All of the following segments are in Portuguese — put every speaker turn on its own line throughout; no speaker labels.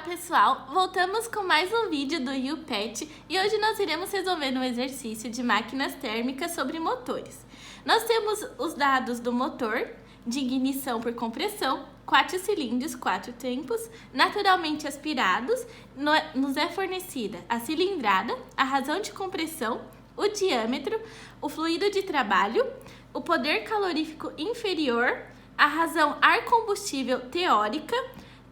pessoal, voltamos com mais um vídeo do UPET e hoje nós iremos resolver um exercício de máquinas térmicas sobre motores. Nós temos os dados do motor, de ignição por compressão, 4 cilindros, 4 tempos, naturalmente aspirados, nos é fornecida a cilindrada, a razão de compressão, o diâmetro, o fluido de trabalho, o poder calorífico inferior, a razão ar-combustível teórica,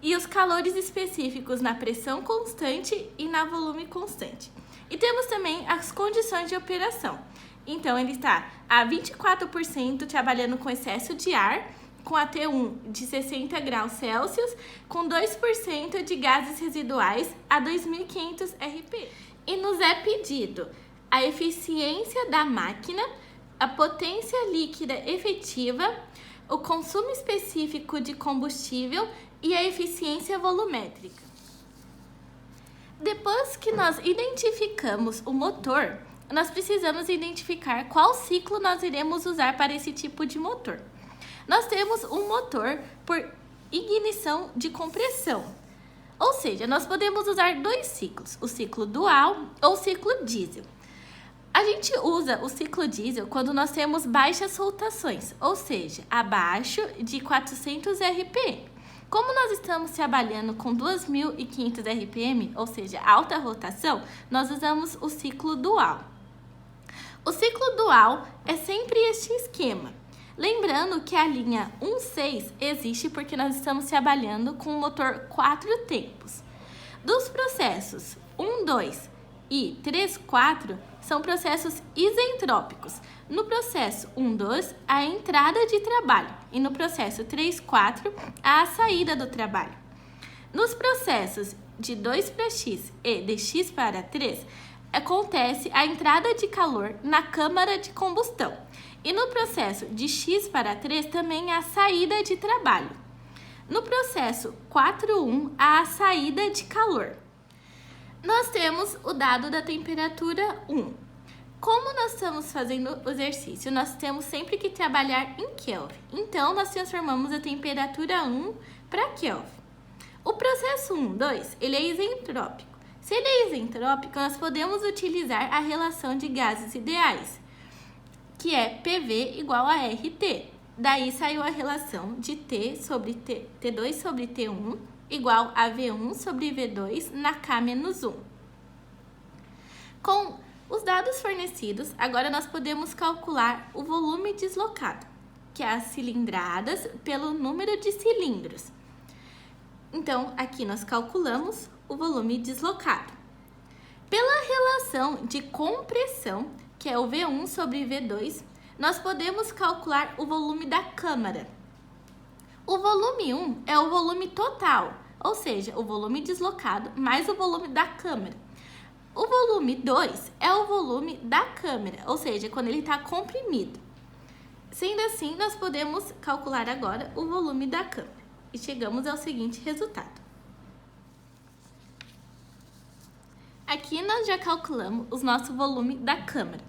e os calores específicos na pressão constante e na volume constante. E temos também as condições de operação. Então, ele está a 24% trabalhando com excesso de ar, com a T1 de 60 graus Celsius, com 2% de gases residuais a 2.500 RP. E nos é pedido a eficiência da máquina, a potência líquida efetiva, o consumo específico de combustível e a eficiência volumétrica. Depois que nós identificamos o motor, nós precisamos identificar qual ciclo nós iremos usar para esse tipo de motor. Nós temos um motor por ignição de compressão, ou seja, nós podemos usar dois ciclos, o ciclo dual ou o ciclo diesel. A gente usa o ciclo diesel quando nós temos baixas rotações, ou seja, abaixo de 400 RPM. Como nós estamos trabalhando com 2.500 RPM, ou seja, alta rotação, nós usamos o ciclo dual. O ciclo dual é sempre este esquema. Lembrando que a linha 1.6 existe porque nós estamos trabalhando com um motor 4 tempos. Dos processos 1.2 e 3.4 são processos isentrópicos. No processo 1.2, a entrada de trabalho e no processo 3.4, a saída do trabalho. Nos processos de 2 para x e de x para 3, acontece a entrada de calor na câmara de combustão. E no processo de x para 3, também a saída de trabalho. No processo 4.1, a saída de calor. Nós temos o dado da temperatura 1. Como nós estamos fazendo o exercício, nós temos sempre que trabalhar em Kelvin. Então, nós transformamos a temperatura 1 para Kelvin. O processo 1.2, ele é isentrópico. Se ele é isentrópico, nós podemos utilizar a relação de gases ideais, que é PV igual a RT. Daí saiu a relação de T2 sobre T1 igual a V1 sobre V2 na K-1. Com os dados fornecidos, agora nós podemos calcular o volume deslocado, que é as cilindradas pelo número de cilindros. Então, aqui nós calculamos o volume deslocado. Pela relação de compressão, que é o V1 sobre V2, nós podemos calcular o volume da câmara. O volume 1 é o volume total, ou seja, o volume deslocado mais o volume da câmara. O volume 2 é o volume da câmara, ou seja, quando ele está comprimido. Sendo assim, nós podemos calcular agora o volume da câmara e chegamos ao seguinte resultado. Aqui nós já calculamos o nosso volume da câmara.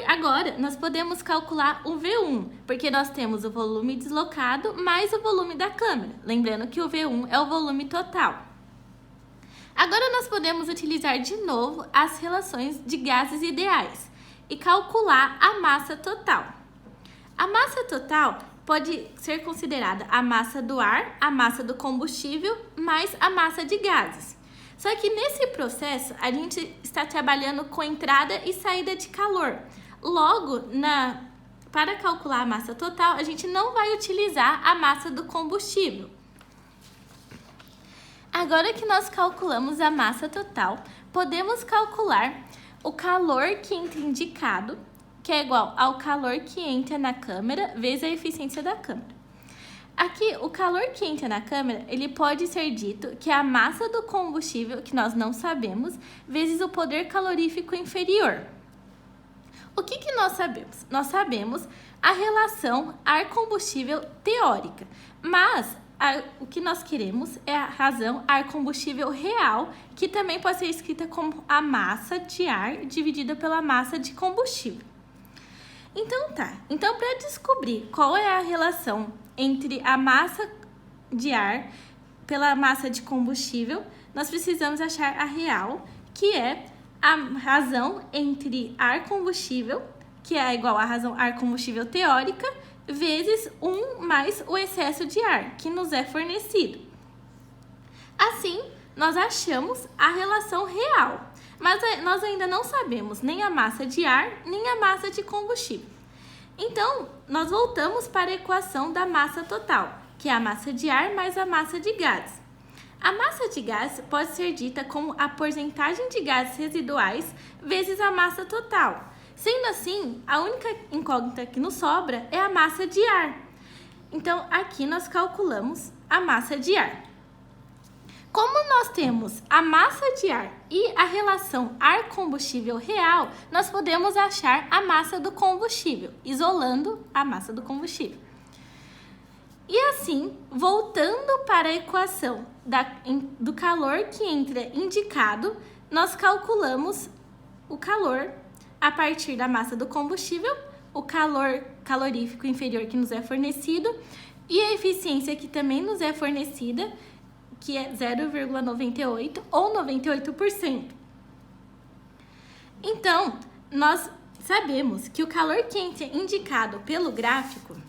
Agora, nós podemos calcular o V1, porque nós temos o volume deslocado mais o volume da câmara. Lembrando que o V1 é o volume total. Agora, nós podemos utilizar de novo as relações de gases ideais e calcular a massa total. A massa total pode ser considerada a massa do ar, a massa do combustível, mais a massa de gases. Só que nesse processo, a gente está trabalhando com entrada e saída de calor. Logo, para calcular a massa total, a gente não vai utilizar a massa do combustível. Agora que nós calculamos a massa total, podemos calcular o calor que entra indicado, que é igual ao calor que entra na câmara, vezes a eficiência da câmara. Aqui, o calor que entra na câmara, ele pode ser dito que é a massa do combustível, que nós não sabemos, vezes o poder calorífico inferior. O que nós sabemos? Nós sabemos a relação ar-combustível teórica, mas o que nós queremos é a razão ar-combustível real, que também pode ser escrita como a massa de ar dividida pela massa de combustível. Então para descobrir qual é a relação entre a massa de ar pela massa de combustível, nós precisamos achar a real, que é a razão entre ar-combustível, que é igual à razão ar-combustível teórica, vezes 1 mais o excesso de ar, que nos é fornecido. Assim, nós achamos a relação real, mas nós ainda não sabemos nem a massa de ar, nem a massa de combustível. Então, nós voltamos para a equação da massa total, que é a massa de ar mais a massa de gases. A massa de gases pode ser dita como a porcentagem de gases residuais vezes a massa total. Sendo assim, a única incógnita que nos sobra é a massa de ar. Então, aqui nós calculamos a massa de ar. Como nós temos a massa de ar e a relação ar-combustível real, nós podemos achar a massa do combustível, isolando a massa do combustível. E assim, voltando para a equação do calor que entra indicado, nós calculamos o calor a partir da massa do combustível, o calor calorífico inferior que nos é fornecido e a eficiência que também nos é fornecida, que é 0,98 ou 98%. Então, nós sabemos que o calor quente indicado pelo gráfico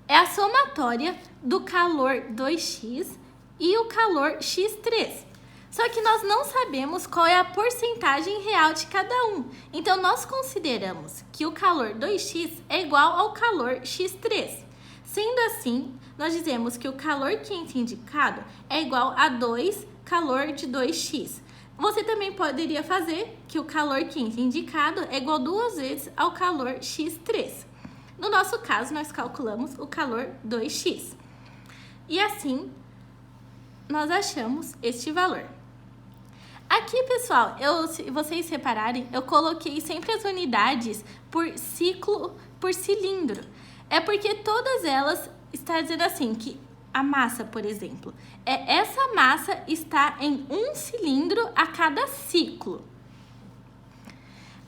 é a somatória do calor 2x e o calor x3. Só que nós não sabemos qual é a porcentagem real de cada um. Então, nós consideramos que o calor 2x é igual ao calor x3. Sendo assim, nós dizemos que o calor quente indicado é igual a 2 calor de 2x. Você também poderia fazer que o calor quente indicado é igual 2 vezes ao calor x3. No nosso caso, nós calculamos o calor 2x. E assim, nós achamos este valor. Aqui, pessoal, se vocês repararem, eu coloquei sempre as unidades por ciclo, por cilindro. É porque todas elas estão dizendo assim, que a massa, por exemplo, essa massa está em um cilindro a cada ciclo.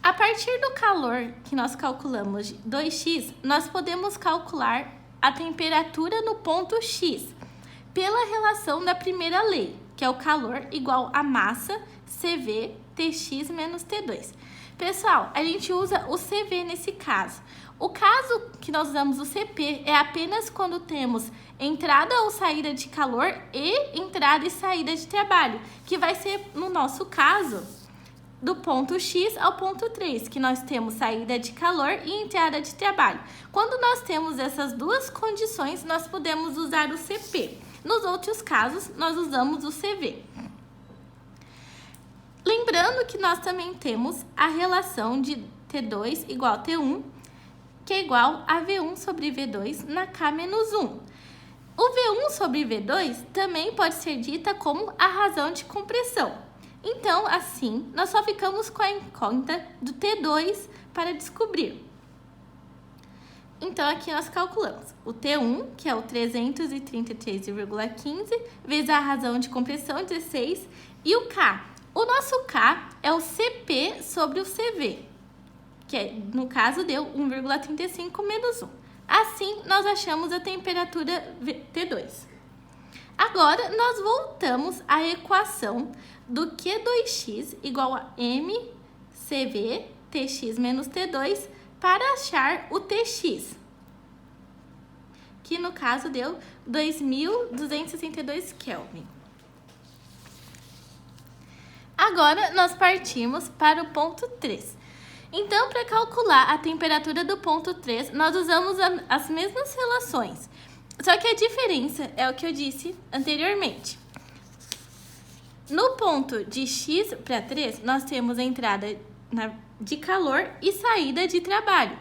A partir do calor que nós calculamos de 2x, nós podemos calcular a temperatura no ponto X, pela relação da primeira lei, que é o calor igual a massa CV Tx menos T2. Pessoal, a gente usa o CV nesse caso. O caso que nós usamos o CP é apenas quando temos entrada ou saída de calor e entrada e saída de trabalho, que vai ser, no nosso caso, do ponto X ao ponto 3, que nós temos saída de calor e entrada de trabalho. Quando nós temos essas duas condições, nós podemos usar o CP. Nos outros casos, nós usamos o CV. Lembrando que nós também temos a relação de T2 igual a T1, que é igual a V1 sobre V2 na K menos 1. O V1 sobre V2 também pode ser dita como a razão de compressão. Então, assim, nós só ficamos com a incógnita do T2 para descobrir. Então, aqui nós calculamos o T1, que é o 333,15, vezes a razão de compressão, 16, e o K. O nosso K é o CP sobre o CV, que no caso deu 1,35 menos 1. Assim, nós achamos a temperatura T2. Agora, nós voltamos à equação do Q2x igual a mCV Tx menos T2 para achar o Tx, que no caso deu 2.262 Kelvin. Agora, nós partimos para o ponto 3. Então, para calcular a temperatura do ponto 3, nós usamos as mesmas relações. Só que a diferença é o que eu disse anteriormente. No ponto de X para 3, nós temos a entrada de calor e saída de trabalho.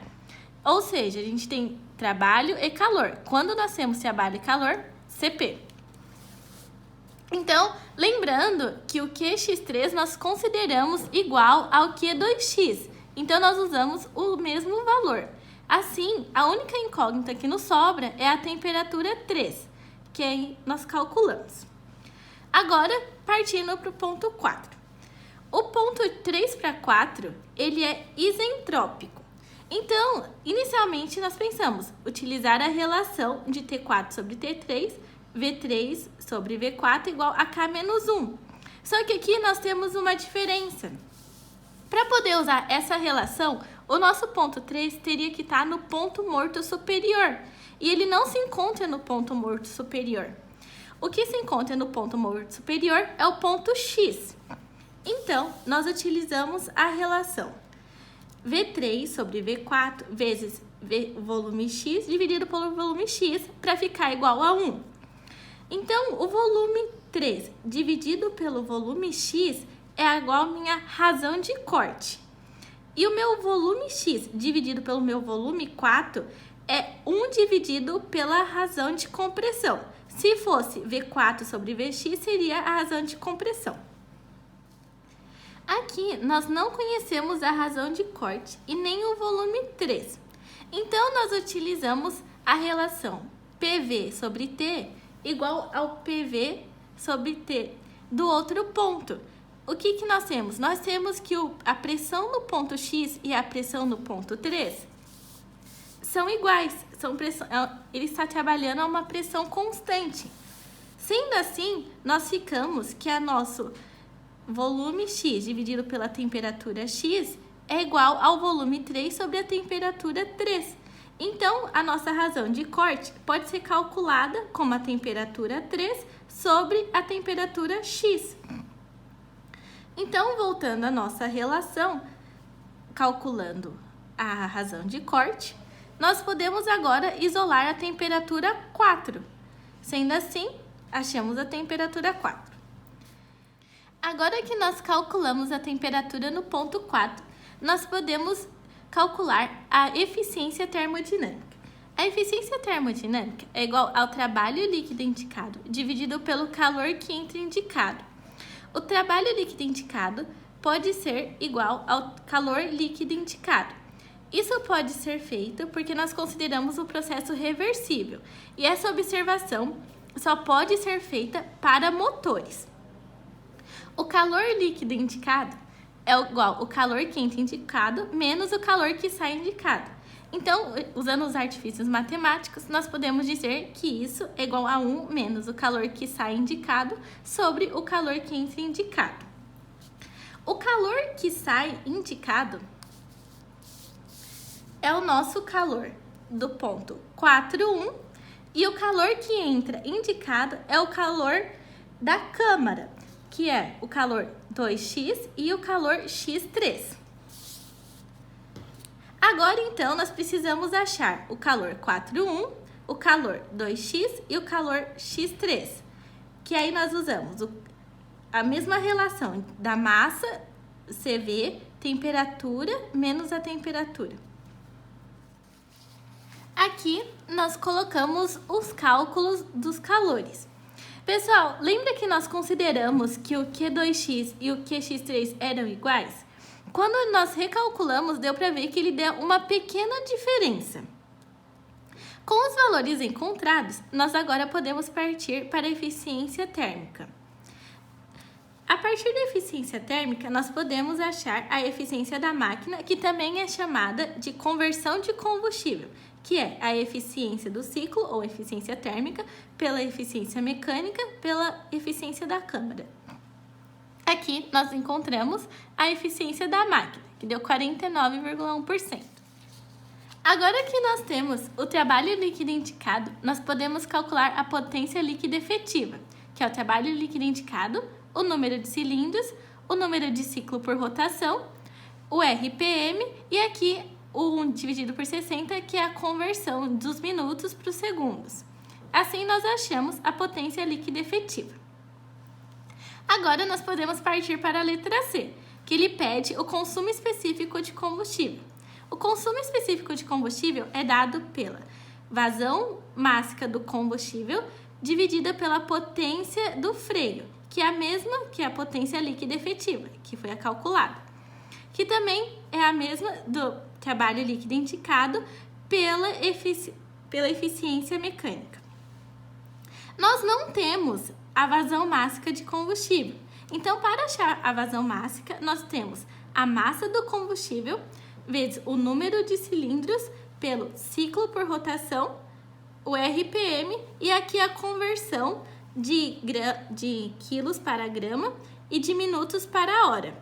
Ou seja, a gente tem trabalho e calor. Quando nós temos trabalho e calor, CP. Então, lembrando que o QX3 nós consideramos igual ao Q2x. Então, nós usamos o mesmo valor. Assim, a única incógnita que nos sobra é a temperatura 3, que aí nós calculamos. Agora, partindo para o ponto 4. O ponto 3 para 4, ele é isentrópico. Então, inicialmente, nós pensamos utilizar a relação de T4 sobre T3 V3 sobre V4 igual a K menos 1. Só que aqui nós temos uma diferença. Para poder usar essa relação, o nosso ponto 3 teria que estar no ponto morto superior. E ele não se encontra no ponto morto superior. O que se encontra no ponto morto superior é o ponto X. Então, nós utilizamos a relação V3 sobre V4 vezes volume X dividido pelo volume X para ficar igual a 1. Então, o volume 3 dividido pelo volume X é igual a minha razão de corte. E o meu volume X dividido pelo meu volume 4 é 1 dividido pela razão de compressão. Se fosse V4 sobre Vx, seria a razão de compressão. Aqui, nós não conhecemos a razão de corte e nem o volume 3. Então, nós utilizamos a relação PV sobre T igual ao PV sobre T do outro ponto. O que nós temos? Nós temos que a pressão no ponto X e a pressão no ponto 3 são iguais. Ele está trabalhando a uma pressão constante. Sendo assim, nós ficamos que nosso volume X dividido pela temperatura X é igual ao volume 3 sobre a temperatura 3. Então, a nossa razão de corte pode ser calculada como a temperatura 3 sobre a temperatura X. Então, voltando à nossa relação, calculando a razão de corte, nós podemos agora isolar a temperatura 4. Sendo assim, achamos a temperatura 4. Agora que nós calculamos a temperatura no ponto 4, nós podemos calcular a eficiência termodinâmica. A eficiência termodinâmica é igual ao trabalho líquido indicado dividido pelo calor que entra indicado. O trabalho líquido indicado pode ser igual ao calor líquido indicado. Isso pode ser feito porque nós consideramos o processo reversível e essa observação só pode ser feita para motores. O calor líquido indicado é igual ao calor quente indicado menos o calor que sai indicado. Então, usando os artifícios matemáticos, nós podemos dizer que isso é igual a 1 menos o calor que sai indicado sobre o calor quente indicado. O calor que sai indicado é o nosso calor do ponto 4,1 e o calor que entra indicado é o calor da câmara, que é o calor 2x e o calor x3. Agora, então, nós precisamos achar o calor 4,1, o calor 2x e o calor x3, que aí nós usamos a mesma relação da massa, CV, temperatura, menos a temperatura. Aqui, nós colocamos os cálculos dos calores. Pessoal, lembra que nós consideramos que o Q2x e o QX3 eram iguais? Quando nós recalculamos, deu para ver que ele deu uma pequena diferença. Com os valores encontrados, nós agora podemos partir para a eficiência térmica. A partir da eficiência térmica, nós podemos achar a eficiência da máquina, que também é chamada de conversão de combustível, que é a eficiência do ciclo, ou eficiência térmica, pela eficiência mecânica, pela eficiência da câmara. Aqui nós encontramos a eficiência da máquina, que deu 49,1%. Agora que nós temos o trabalho líquido indicado, nós podemos calcular a potência líquida efetiva, que é o trabalho líquido indicado, o número de cilindros, o número de ciclo por rotação, o RPM e aqui o 1 dividido por 60, que é a conversão dos minutos para os segundos. Assim, nós achamos a potência líquida efetiva. Agora, nós podemos partir para a letra C, que ele pede o consumo específico de combustível. O consumo específico de combustível é dado pela vazão mássica do combustível dividida pela potência do freio, que é a mesma que a potência líquida efetiva, que foi a calculada, que também é a mesma do trabalho líquido indicado pela eficiência mecânica. Nós não temos a vazão mássica de combustível. Então, para achar a vazão mássica, nós temos a massa do combustível vezes o número de cilindros pelo ciclo por rotação o RPM e aqui a conversão de quilos para grama e de minutos para hora.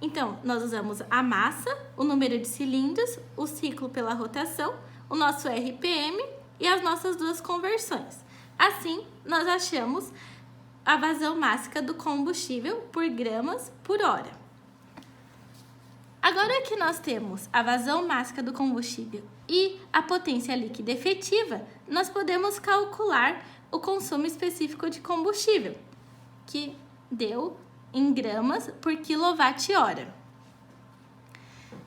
Então, nós usamos a massa, o número de cilindros, o ciclo pela rotação, o nosso RPM e as nossas duas conversões. Assim, nós achamos a vazão máxima do combustível por gramas por hora. Agora que nós temos a vazão máxima do combustível e a potência líquida efetiva, nós podemos calcular o consumo específico de combustível, que deu em gramas por quilowatt-hora.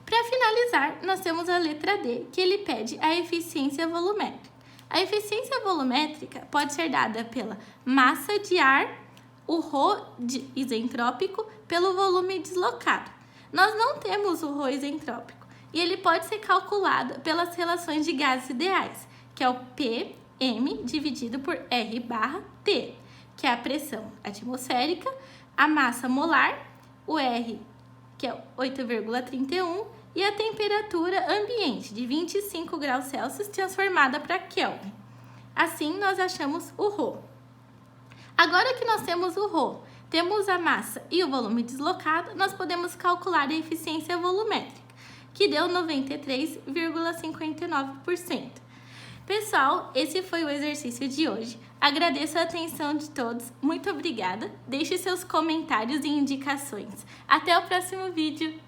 Para finalizar, nós temos a letra D, que ele pede a eficiência volumétrica. A eficiência volumétrica pode ser dada pela massa de ar, o ρ isentrópico, pelo volume deslocado. Nós não temos o ρ isentrópico e ele pode ser calculado pelas relações de gases ideais, que é o PM dividido por R/T, que é a pressão atmosférica, a massa molar, o R, que é 8,31, e a temperatura ambiente, de 25 graus Celsius, transformada para Kelvin. Assim, nós achamos o ρ. Agora que nós temos o ρ, temos a massa e o volume deslocado, nós podemos calcular a eficiência volumétrica, que deu 93,59%. Pessoal, esse foi o exercício de hoje. Agradeço a atenção de todos. Muito obrigada. Deixe seus comentários e indicações. Até o próximo vídeo.